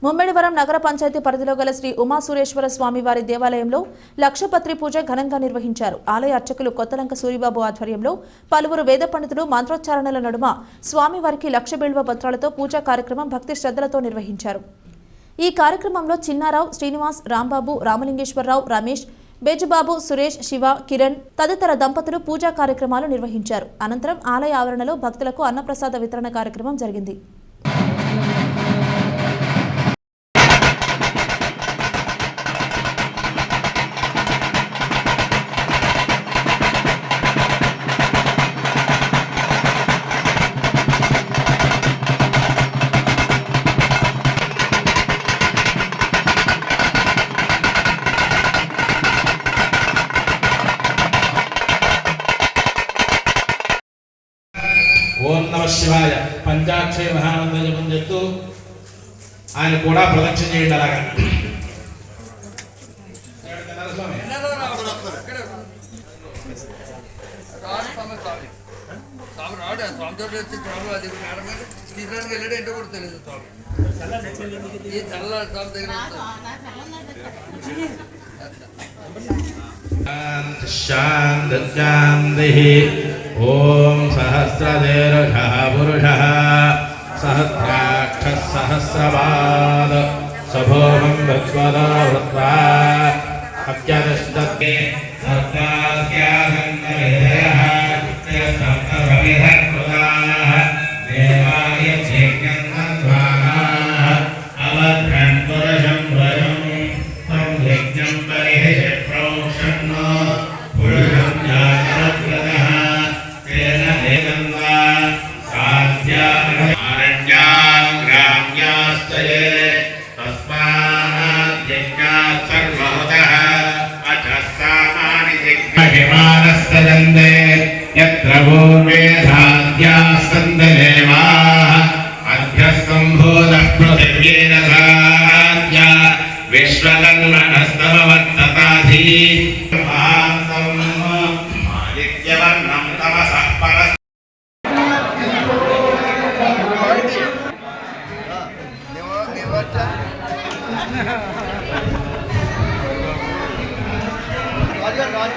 ముమ్మిడివరం నగర పంచాయతీ పరిధిలో గల శ్రీ ఉమాసురేశ్వర స్వామివారి దేవాలయంలో లక్షపత్రి పూజ ఘనంగా నిర్వహించారు. ఆలయ అర్చకులు కొత్తలంక సూరిబాబు ఆధ్వర్యంలో పలువురు వేద పండితులు మంత్రోచ్చారణల నడుమ స్వామివారికి లక్ష బిల్వ పత్రాలతో పూజా కార్యక్రమం భక్తి శ్రద్ధలతో నిర్వహించారు. ఈ కార్యక్రమంలో చిన్నారావు, శ్రీనివాస్, రాంబాబు, రామలింగేశ్వరరావు, రమేష్, బేజుబాబు, సురేష్, శివ, కిరణ్ తదితర దంపతులు పూజా కార్యక్రమాలు నిర్వహించారు. అనంతరం ఆలయ ఆవరణలో భక్తులకు అన్నప్రసాద వితరణ కార్యక్రమం జరిగింది. ఓం నమః శివాయ పంచాక్షరి మహామంత్ర జపం చేస్తూ ఆయన కూడా ప్రదక్షిణ చేయండి. అలాగా శాంతి ఓం సహస్రదేర్ఘః పురుషః సహస్రాక్షः సహస్రపాద్ సభోమం భగవదా వృత్వా అత్యదష్టతే సర్వాస్యాసంతవేదయః సప్తవిధకృతాః దేవాయ యజ్ఞంద్వారాః అవధ్రం పురుషం వరం తం యజ్ఞం పరిహృత ప్రోక్షణో పురుషం జాతరత్రదః यत्र पूर्वे साध्याः सन्ति देवाः अभ्यस्तम्भूतः पृथिव्येन साध्या विश्वकर्मणस्तमवर्तताधि आदित्यवर्णं तमसः परः राज